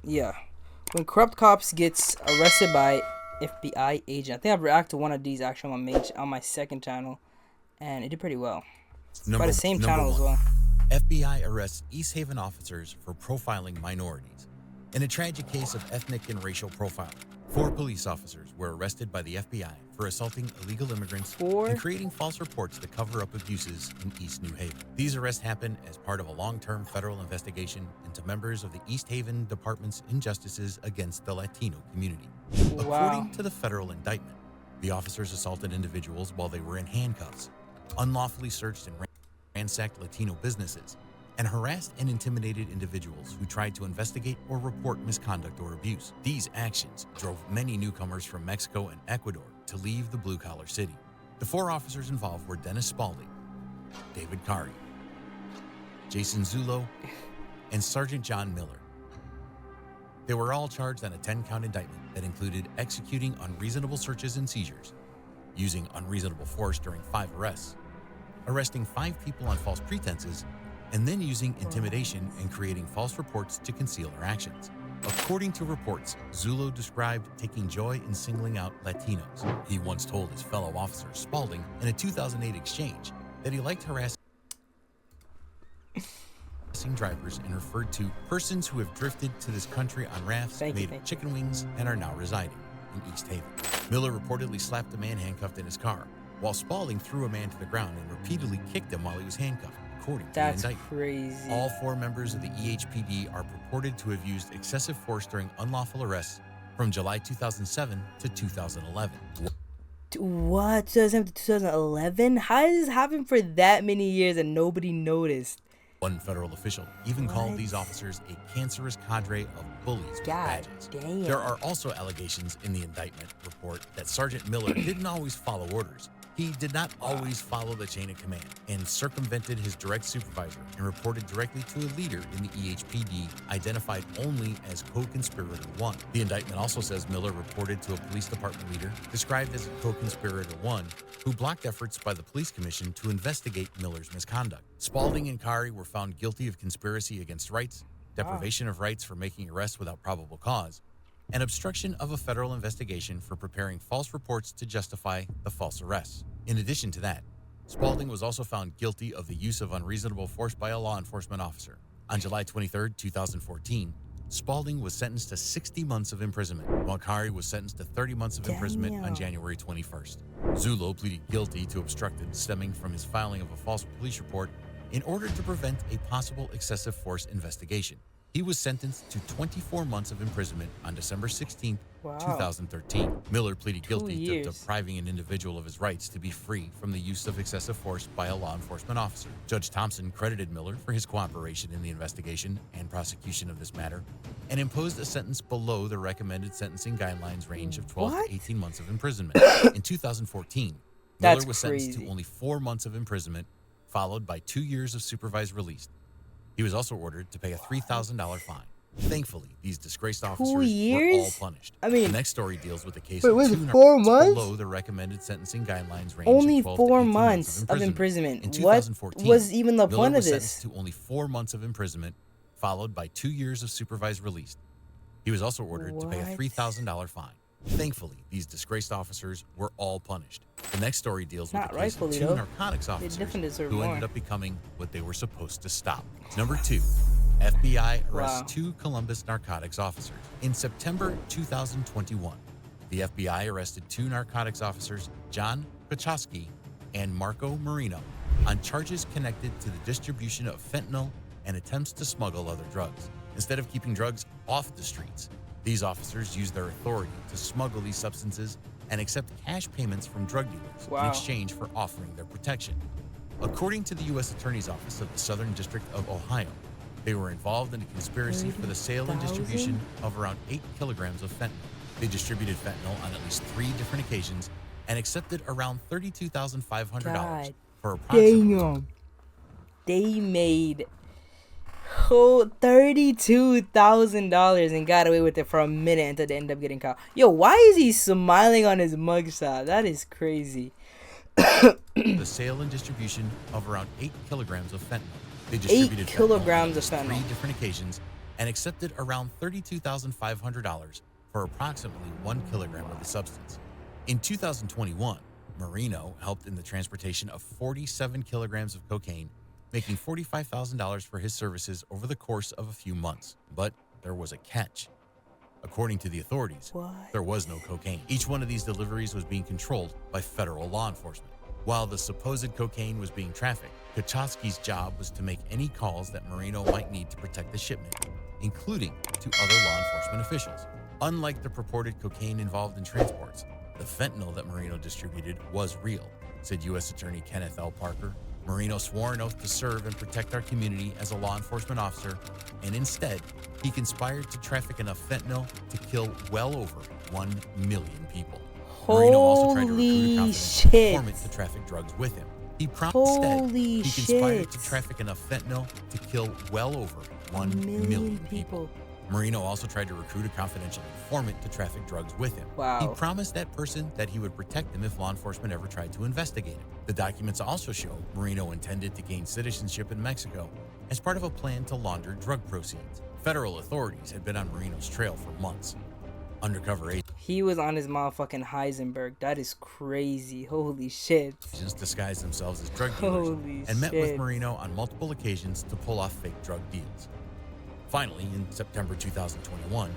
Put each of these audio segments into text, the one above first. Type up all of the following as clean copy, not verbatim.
Yeah. When corrupt cops gets arrested by FBI agent. I think I've reacted to one of these actually on my second channel, and it did pretty well. By the same channel as well. FBI arrests East Haven officers for profiling minorities. In a tragic case of ethnic and racial profiling, 4 police officers were arrested by the FBI for assaulting illegal immigrants and creating false reports to cover up abuses in East New Haven. These arrests happen as part of a long-term federal investigation into members of the East Haven Department's injustices against the Latino community. According to the federal indictment, the officers assaulted individuals while they were in handcuffs, unlawfully searched and ransacked Latino businesses, and harassed and intimidated individuals who tried to investigate or report misconduct or abuse. These actions drove many newcomers from Mexico and Ecuador to leave the blue-collar city. The 4 officers involved were Dennis Spalding, David Kari, Jason Zulo, and Sergeant John Miller. They were all charged on a 10-count indictment that included executing unreasonable searches and seizures, using unreasonable force during 5 arrests, arresting 5 people on false pretenses, and then using intimidation and creating false reports to conceal their actions. According to reports, Zulo described taking joy in singling out Latinos. He once told his fellow officer Spalding in a 2008 exchange that he liked harassing drivers and referred to persons who have drifted to this country on rafts made of chicken wings and are now residing in East Haven. Miller reportedly slapped a man handcuffed in his car, while Spalding threw a man to the ground and repeatedly kicked him while he was handcuffed, according to the indictment. That's crazy. All 4 members of the EHPD are purported to have used excessive force during unlawful arrests from July 2007 to 2011. What? 2007 to 2011? How did this happen for that many years and nobody noticed? One federal official even called these officers a cancerous cadre of bullies with badges. Damn. There are also allegations in the indictment report that Sergeant Miller didn't always follow orders. He did not always follow the chain of command and circumvented his direct supervisor and reported directly to a leader in the EHPD identified only as co-conspirator 1. The indictment also says Miller reported to a police department leader described as a co-conspirator 1 who blocked efforts by the police commission to investigate Miller's misconduct. Spalding and Kari were found guilty of conspiracy against rights, deprivation of rights for making arrests without probable cause, and obstruction of a federal investigation for preparing false reports to justify the false arrests. In addition to that, Spalding was also found guilty of the use of unreasonable force by a law enforcement officer. On July 23, 2014, Spalding was sentenced to 60 months of imprisonment, while Kari was sentenced to 30 months of imprisonment on January 21st. Zulo pleaded guilty to obstructed stemming from his filing of a false police report in order to prevent a possible excessive force investigation. He was sentenced to 24 months of imprisonment on December 16, 2013. Miller pleaded guilty to depriving an individual of his rights to be free from the use of excessive force by a law enforcement officer. Judge Thompson credited Miller for his cooperation in the investigation and prosecution of this matter and imposed a sentence below the recommended sentencing guidelines range of 12 to 18 months of imprisonment. In 2014, Miller was sentenced to only 4 months of imprisonment, followed by 2 years of supervised release. He was also ordered to pay a $3,000 fine. Thankfully, these disgraced officers were all punished. I mean, the next story deals with the case of 2 4 months below the recommended sentencing guidelines range only of 12 4 to 18 months of imprisonment. In 2014, what was even the point of this? Miller was sentenced to only 4 months of imprisonment, followed by 2 years of supervised release. He was also ordered to pay a $3,000 fine. Thankfully, these disgraced officers were all punished. The next story deals with the case of 2 narcotics officers who ended up becoming what they were supposed to stop. Number 2, FBI arrests 2 Columbus narcotics officers. In September 2021, the FBI arrested 2 narcotics officers, John Pachowski and Marco Marino, on charges connected to the distribution of fentanyl and attempts to smuggle other drugs. Instead of keeping drugs off the streets, these officers used their authority to smuggle these substances and accept cash payments from drug dealers in exchange for offering their protection. According to the U.S. Attorney's Office of the Southern District of Ohio, they were involved in a conspiracy for the sale and distribution of around 8 kilograms of fentanyl. They distributed fentanyl on at least 3 different occasions and accepted around $32,500 for approximately. They made $32,000 and got away with it for a minute until they end up getting caught. Yo, why is he smiling on his mugshot? That is crazy. The sale and distribution of around 8 kilograms of fentanyl. They distributed 8 kilograms of fentanyl on 3 fentanyl. different occasions and accepted around $32,500 for approximately 1 kilogram of the substance. In 2021, Marino helped in the transportation of 47 kilograms of cocaine, making $45,000 for his services over the course of a few months. But there was a catch. According to the authorities, there was no cocaine. Each one of these deliveries was being controlled by federal law enforcement. While the supposed cocaine was being trafficked, Kachowski's job was to make any calls that Marino might need to protect the shipment, including to other law enforcement officials. Unlike the purported cocaine involved in transports, the fentanyl that Marino distributed was real, said U.S. Attorney Kenneth L. Parker. Marino swore an oath to serve and protect our community as a law enforcement officer, and instead, he conspired to traffic enough fentanyl to kill well over 1 million people. Marino also tried to recruit a confidential informant to traffic drugs with him. He conspired to traffic enough fentanyl to kill well over 1 million people. Marino also tried to recruit a confidential informant to traffic drugs with him. Wow. He promised that person that he would protect him if law enforcement ever tried to investigate him. The documents also show Marino intended to gain citizenship in Mexico as part of a plan to launder drug proceeds. Federal authorities had been on Marino's trail for months. Undercover He was on his motherfucking Heisenberg. That is crazy. Holy shit. agents disguised themselves as drug dealers and met with Marino on multiple occasions to pull off fake drug deals. Finally, in September 2021,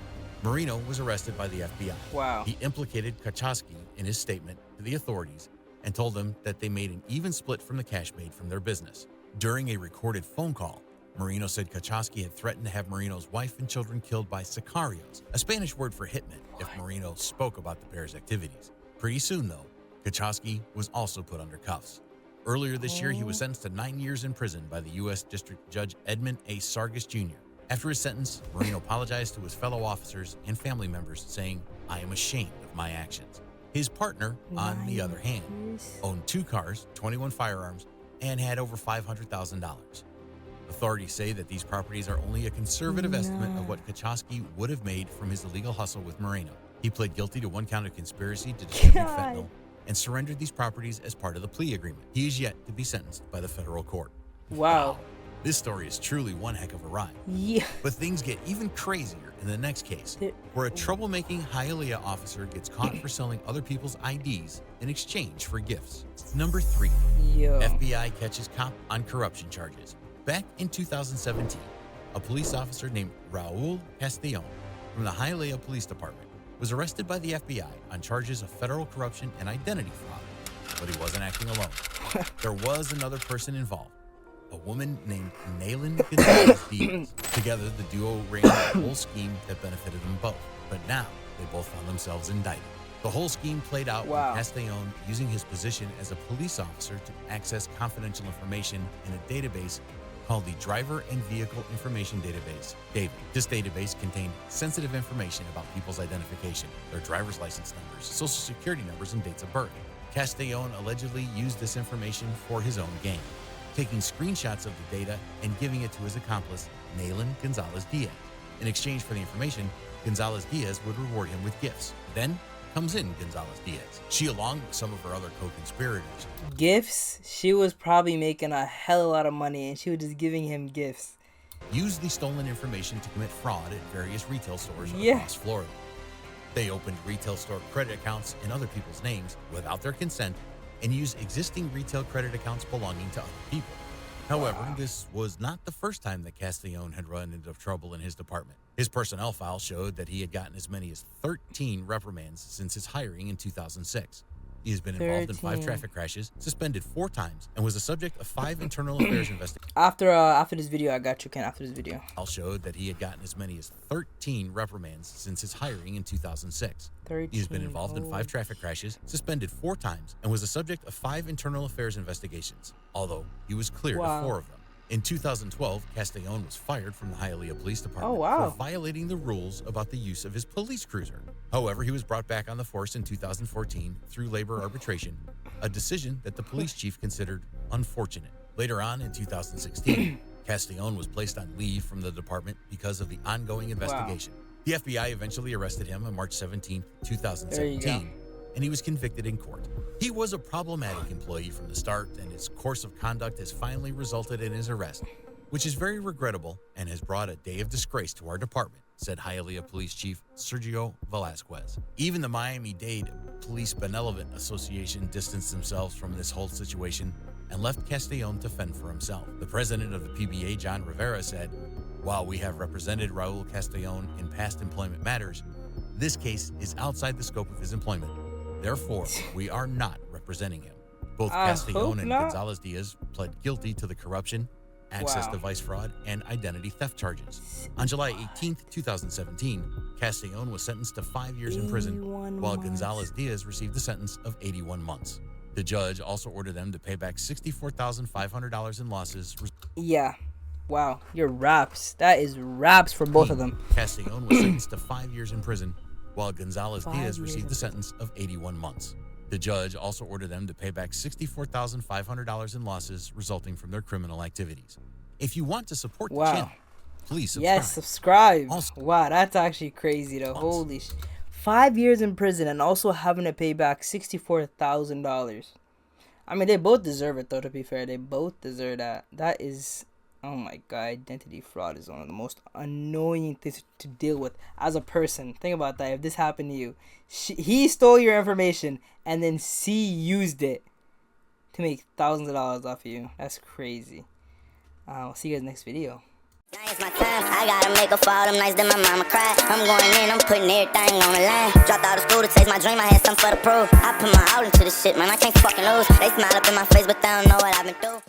Marino was arrested by the FBI. Wow. He implicated Kachowski in his statement to the authorities and told them that they made an even split from the cash made from their business. During a recorded phone call, Marino said Kachowski had threatened to have Marino's wife and children killed by sicarios, a Spanish word for hitmen, if Marino spoke about the pair's activities. Pretty soon, though, Kachowski was also put under cuffs. Earlier this year, he was sentenced to 9 years in prison by the U.S. District Judge Edmund A. Sargas Jr. After his sentence, Marino apologized to his fellow officers and family members, saying, "I am ashamed of my actions." His partner, on the other hand, owned 2 cars, 21 firearms, and had over $500,000. Authorities say that these properties are only a conservative estimate of what Kachowski would have made from his illegal hustle with Marino. He pled guilty to 1 count of conspiracy to distribute fentanyl and surrendered these properties as part of the plea agreement. He is yet to be sentenced by the federal court. Wow. This story is truly one heck of a ride. Yeah. But things get even crazier in the next case, where a troublemaking Hialeah officer gets caught for selling other people's IDs in exchange for gifts. Number 3, FBI catches cop on corruption charges. Back in 2017, a police officer named Raul Castellon from the Hialeah Police Department was arrested by the FBI on charges of federal corruption and identity fraud. But he wasn't acting alone. There was another person involved, a woman named Naylin Gonzalez-Diaz. Together, the duo ran a whole scheme that benefited them both. But now, they both found themselves indicted. The whole scheme played out with Castellon using his position as a police officer to access confidential information in a database called the Driver and Vehicle Information Database, DAVI. This database contained sensitive information about people's identification, their driver's license numbers, social security numbers, and dates of birth. Castellon allegedly used this information for his own gain, taking screenshots of the data and giving it to his accomplice, Naylin Gonzalez-Diaz. In exchange for the information, Gonzalez-Diaz would reward him with gifts. Then comes in Gonzalez-Diaz. She, along with some of her other co-conspirators. Gifts? She was probably making a hell of a lot of money, and she was just giving him gifts. Used the stolen information to commit fraud at various retail stores across Florida. They opened retail store credit accounts in other people's names without their consent and used existing retail credit accounts belonging to other people. However, this was not the first time that Castellon had run into trouble in his department. His personnel file showed that he had gotten as many as 13 reprimands since his hiring in 2006. He has been involved in 5 traffic crashes, suspended 4 times, and was the subject of 5 internal affairs investigations. After this video, I got you, Ken. After this video, showed that he had gotten as many as 13 reprimands since his hiring in 2006. He has been involved in 5 traffic crashes, suspended 4 times, and was the subject of 5 internal affairs investigations, although he was cleared of 4 of them. In 2012, Castellon was fired from the Hialeah Police Department for violating the rules about the use of his police cruiser. However, he was brought back on the force in 2014 through labor arbitration, a decision that the police chief considered unfortunate. Later on in 2016, Castellon was placed on leave from the department because of the ongoing investigation. The FBI eventually arrested him on March 17, 2017, and he was convicted in court. He was a problematic employee from the start, and his course of conduct has finally resulted in his arrest. which is very regrettable and has brought a day of disgrace to our department, said Hialeah Police Chief Sergio Velasquez. Even the Miami-Dade Police Benevolent Association distanced themselves from this whole situation and left Castellon to fend for himself. The president of the PBA, John Rivera, said, "While we have represented Raul Castellon in past employment matters, this case is outside the scope of his employment. Therefore, we are not representing him." Both Castellon and Gonzalez-Diaz pled guilty to the corruption, access device fraud, and identity theft charges. On July 18th, 2017, Castellon was sentenced to 5 years in prison, while Gonzalez-Diaz received a sentence of 81 months. The judge also ordered them to pay back $64,500 in losses. Yeah. Wow. You're raps. That is raps for both of them. Castellon was sentenced to 5 years in prison, while Gonzalez-Diaz received a sentence of 81 months. The judge also ordered them to pay back $64,500 in losses resulting from their criminal activities. If you want to support the channel, please subscribe. Yes, subscribe. Wow, that's actually crazy though. Holy sh! 5 years in prison and also having to pay back $64,000. I mean, they both deserve it though, to be fair. They both deserve that. That is... Oh my god, identity fraud is one of the most annoying things to deal with as a person. Think about that. If this happened to you, he stole your information and then she used it to make thousands of dollars off of you. That's crazy. I'll see you guys next video. Now it's my time, I gotta make up for all them nights that my mama cried. I'm going in, I'm putting everything on the line. Dropped out of school to chase my dream, I had something for the proof. I put my all into this shit, man, I can't fucking lose. They smile up in my face, but they don't know what I've been through.